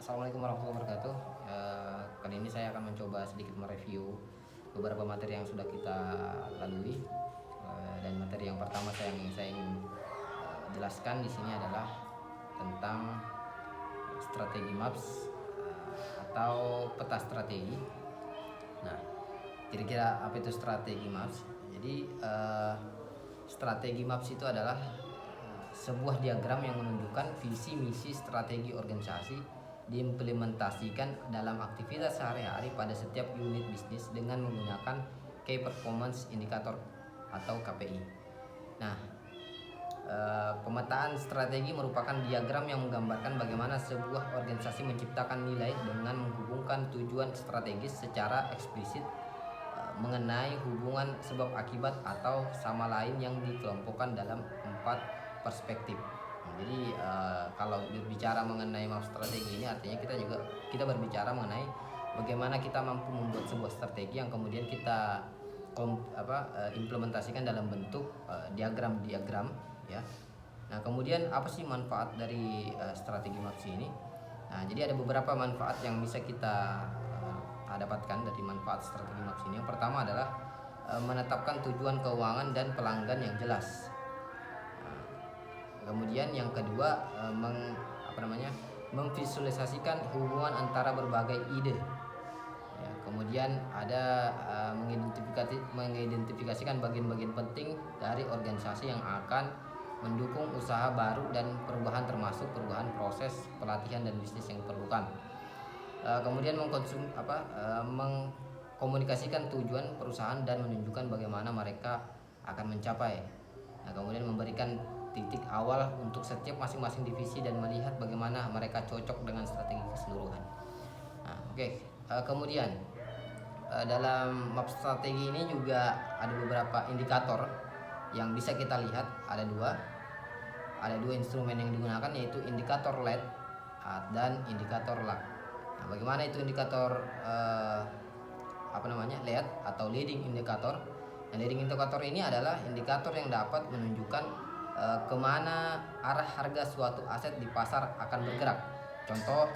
Assalamualaikum warahmatullahi wabarakatuh. Kali ini saya akan mencoba sedikit mereview beberapa materi yang sudah kita lalui. Dan materi yang pertama saya ingin jelaskan di sini adalah tentang strategi MAPS atau peta strategi. Nah, kira-kira apa itu strategi MAPS? Jadi strategi MAPS itu adalah sebuah diagram yang menunjukkan visi, misi, strategi organisasi diimplementasikan dalam aktivitas sehari-hari pada setiap unit bisnis dengan menggunakan Key Performance Indicator atau KPI. Nah, pemetaan strategi merupakan diagram yang menggambarkan bagaimana sebuah organisasi menciptakan nilai dengan menghubungkan tujuan strategis secara eksplisit mengenai hubungan sebab akibat atau sama lain yang dikelompokkan dalam 4 perspektif. Jadi kalau berbicara mengenai MAPS strategi ini artinya kita berbicara mengenai bagaimana kita mampu membuat sebuah strategi yang kemudian kita implementasikan dalam bentuk diagram-diagram ya. Nah, kemudian apa sih manfaat dari strategi MAPS ini? Nah, jadi ada beberapa manfaat yang bisa kita dapatkan dari manfaat strategi MAPS ini. Yang pertama adalah menetapkan tujuan keuangan dan pelanggan yang jelas. Kemudian yang kedua memvisualisasikan hubungan antara berbagai ide. Ya, kemudian ada mengidentifikasikan bagian-bagian penting dari organisasi yang akan mendukung usaha baru dan perubahan termasuk perubahan proses pelatihan dan bisnis yang diperlukan. Kemudian mengkomunikasikan tujuan perusahaan dan menunjukkan bagaimana mereka akan mencapai. Nah, kemudian memberikan titik awal untuk setiap masing-masing divisi dan melihat bagaimana mereka cocok dengan strategi keseluruhan. Nah, kemudian dalam MAPS strategi ini juga ada beberapa indikator yang bisa kita lihat. Ada dua instrumen yang digunakan, yaitu indikator LED dan indikator lag. Nah, bagaimana itu indikator LED atau leading indicator? Nah, leading indicator ini adalah indikator yang dapat menunjukkan kemana arah harga suatu aset di pasar akan bergerak. Contohnya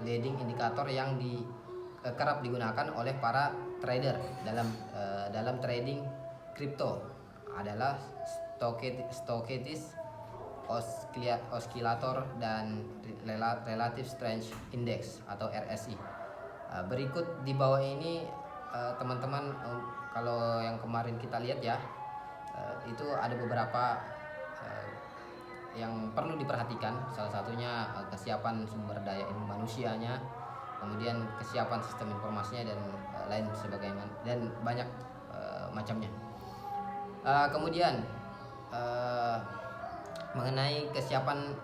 leading indikator yang kerap digunakan oleh para trader dalam trading kripto adalah Stochastic Oscillator dan Relative Strength Index atau RSI. Berikut di bawah ini teman-teman, kalau yang kemarin kita lihat ya, itu ada beberapa yang perlu diperhatikan. Salah satunya kesiapan sumber daya manusianya, kemudian kesiapan sistem informasinya dan lain sebagainya, dan banyak macamnya. Kemudian mengenai kesiapan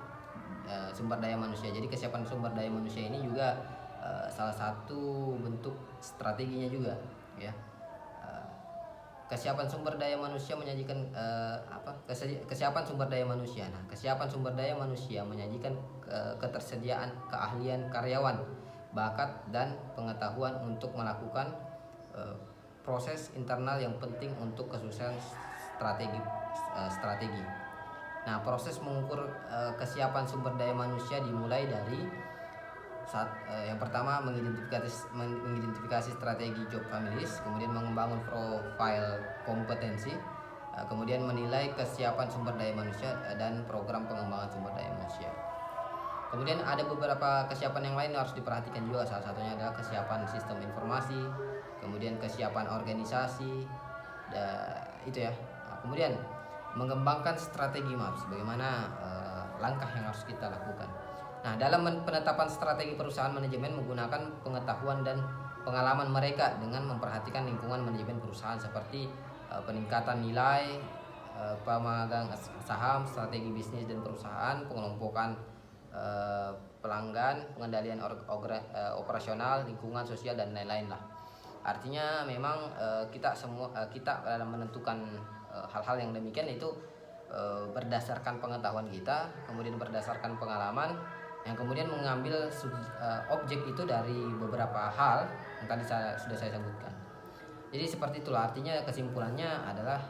sumber daya manusia. Jadi kesiapan sumber daya manusia ini juga salah satu bentuk strateginya juga ya. Kesiapan sumber daya manusia menyajikan kesiapan sumber daya manusia. Nah, kesiapan sumber daya manusia menyajikan ketersediaan keahlian karyawan, bakat dan pengetahuan untuk melakukan proses internal yang penting untuk kesuksesan strategi. Nah, proses mengukur kesiapan sumber daya manusia dimulai dari yang pertama mengidentifikasi strategi job families, kemudian membangun profil kompetensi, kemudian menilai kesiapan sumber daya manusia dan program pengembangan sumber daya manusia. Kemudian ada beberapa kesiapan yang lain yang harus diperhatikan juga. Salah satunya adalah kesiapan sistem informasi, kemudian kesiapan organisasi, itu ya. Nah, kemudian mengembangkan strategi MAPS, bagaimana langkah yang harus kita lakukan. Nah, dalam penetapan strategi perusahaan, manajemen menggunakan pengetahuan dan pengalaman mereka dengan memperhatikan lingkungan manajemen perusahaan seperti peningkatan nilai, pemegang saham, strategi bisnis dan perusahaan, pengelompokan pelanggan, pengendalian operasional, lingkungan sosial dan lain-lain lah. Artinya memang kita dalam menentukan hal-hal yang demikian itu berdasarkan pengetahuan kita, kemudian berdasarkan pengalaman, yang kemudian mengambil objek itu dari beberapa hal yang tadi sudah saya sebutkan. Jadi seperti itulah, artinya kesimpulannya adalah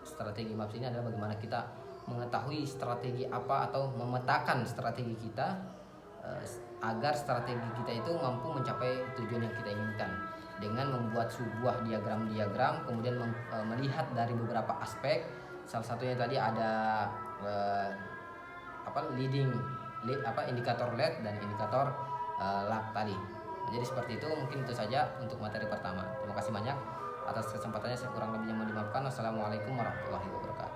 strategi MAPS ini adalah bagaimana kita mengetahui strategi apa atau memetakan strategi kita agar strategi kita itu mampu mencapai tujuan yang kita inginkan dengan membuat sebuah diagram-diagram, kemudian melihat dari beberapa aspek. Salah satunya tadi ada indikator LED dan indikator lag tadi. Jadi seperti itu, mungkin itu saja untuk materi pertama. Terima kasih banyak atas kesempatannya, saya kurang lebihnya mohon dimaafkan. Wassalamualaikum warahmatullahi wabarakatuh.